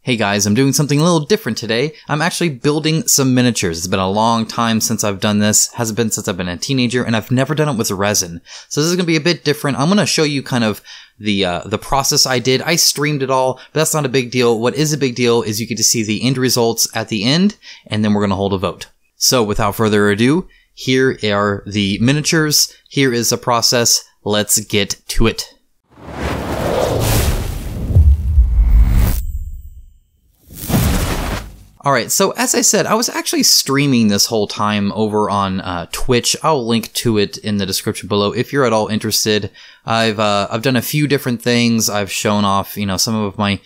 Hey guys, I'm doing something a little different today. I'm actually building some miniatures. It's been a long time since I've done this. Hasn't been since I've been a teenager, and I've never done it with resin. So this is going to be a bit different. I'm going to show you kind of the process I did. I streamed it all, but that's not a big deal. What is a big deal is you get to see the end results at the end, and then we're going to hold a vote. So without further ado, here are the miniatures. Here is the process. Let's get to it. Alright, so as I said, I was actually streaming this whole time over on Twitch. I'll link to it in the description below if you're at all interested. I've done a few different things. I've shown off, some of my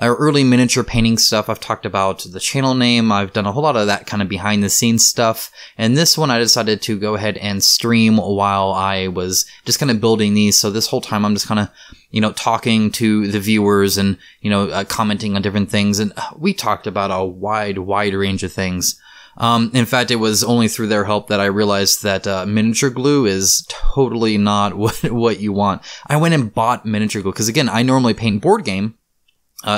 early miniature painting stuff. I've talked about the channel name. I've done a whole lot of that kind of behind the scenes stuff. And this one I decided to go ahead and stream while I was just kind of building these. So this whole time I'm just kind of, talking to the viewers and, commenting on different things. And we talked about a wide range of things. In fact, it was only through their help that I realized that miniature glue is totally not what you want. I went and bought miniature glue because, again, I normally paint board game.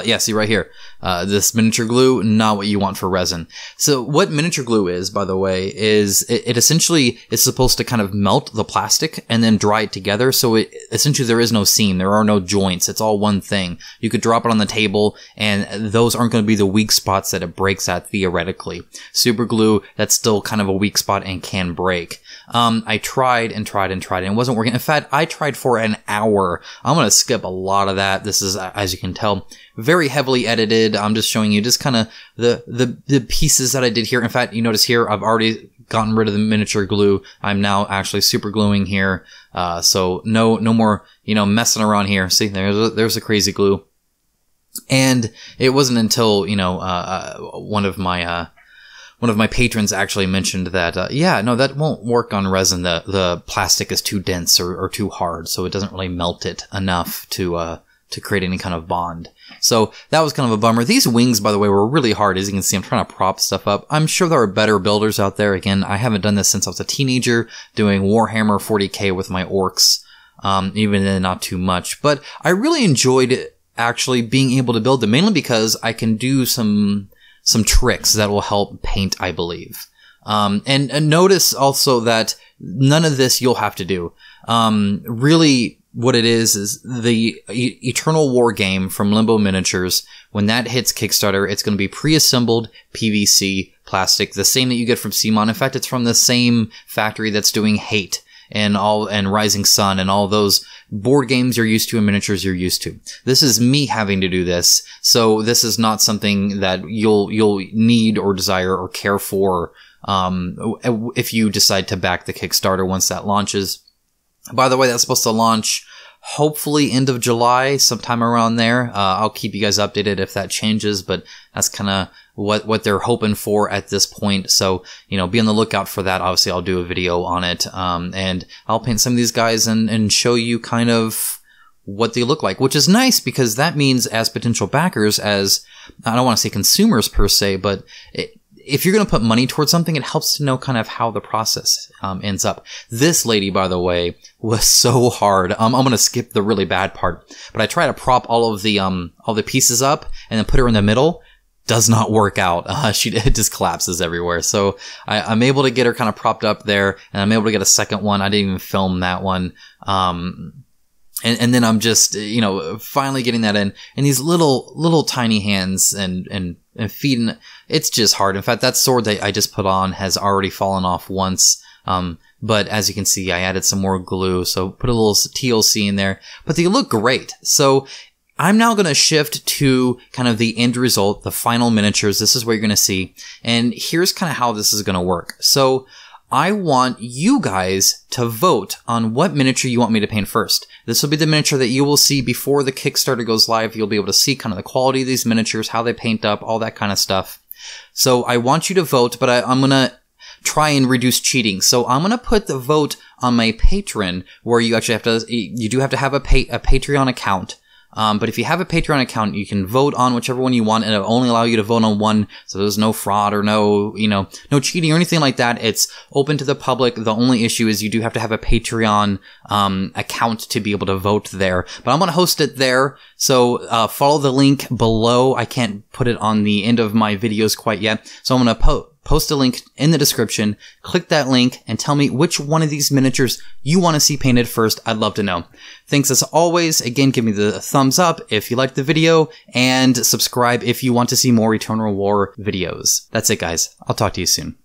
Yeah, see right here, this miniature glue, not what you want for resin. So what miniature glue is, by the way, is it essentially is supposed to kind of melt the plastic and then dry it together. So essentially there is no seam, there are no joints. It's all one thing. You could drop it on the table and those aren't going to be the weak spots that it breaks at theoretically. Super glue, that's still kind of a weak spot and can break. I tried and it wasn't working. In fact, I tried for an hour. I'm going to skip a lot of that. This is, as you can tell, very heavily edited. I'm just showing you just kind of the pieces that I did here. In fact, you notice here, I've already gotten rid of the miniature glue. I'm now actually super gluing here. So no more, messing around here. See, there's the crazy glue. And it wasn't until, one of my patrons actually mentioned that, yeah, no, that won't work on resin. The plastic is too dense or too hard, so it doesn't really melt it enough to create any kind of bond. So that was kind of a bummer. These wings, by the way, were really hard. As you can see, I'm trying to prop stuff up. I'm sure there are better builders out there. Again, I haven't done this since I was a teenager doing Warhammer 40K with my orcs, even then not too much. But I really enjoyed actually being able to build them, mainly because I can do some tricks that will help paint, I believe. And notice also that none of this you'll have to do. Really, what it is the Eternal War game from Limbo Miniatures. When that hits Kickstarter, it's going to be pre-assembled PVC plastic, the same that you get from CMON. In fact, it's from the same factory that's doing Hate and Rising Sun and all those board games you're used to and miniatures you're used to. This is me having to do this, so this is not something that you'll need or desire or care for if you decide to back the Kickstarter once that launches. By the way, that's supposed to launch hopefully end of July, sometime around there. I'll keep you guys updated if that changes, but that's kind of what they're hoping for at this point. So, be on the lookout for that. Obviously, I'll do a video on it, and I'll paint some of these guys and show you kind of what they look like, which is nice because that means as potential backers, as I don't want to say consumers per se, but if you're going to put money towards something, it helps to know kind of how the process ends up. This lady, by the way, was so hard. I'm going to skip the really bad part, but I try to prop all the pieces up and then put her in the middle. Does not work out. It just collapses everywhere. So I'm able to get her kind of propped up there, and I'm able to get a second one. I didn't even film that one. And then I'm just, finally getting that in. And these little tiny hands and feet, and it's just hard. In fact, that sword that I just put on has already fallen off once. But as you can see, I added some more glue, so put a little TLC in there. But they look great. So I'm now going to shift to kind of the end result, the final miniatures. This is what you're going to see. And here's kind of how this is going to work. So I want you guys to vote on what miniature you want me to paint first. This will be the miniature that you will see before the Kickstarter goes live. You'll be able to see kind of the quality of these miniatures, how they paint up, all that kind of stuff. So I want you to vote, but I'm going to try and reduce cheating. So I'm going to put the vote on my Patreon, where you actually you do have to have a Patreon account. But if you have a Patreon account, you can vote on whichever one you want, and it'll only allow you to vote on one. So there's no fraud or no cheating or anything like that. It's open to the public. The only issue is you do have to have a Patreon account to be able to vote there. But I'm going to host it there. So follow the link below. I can't put it on the end of my videos quite yet. So I'm going to post a link in the description. Click that link and tell me which one of these miniatures you want to see painted first. I'd love to know. Thanks as always. Again, give me the thumbs up if you liked the video, and subscribe if you want to see more Eternal War videos. That's it, guys. I'll talk to you soon.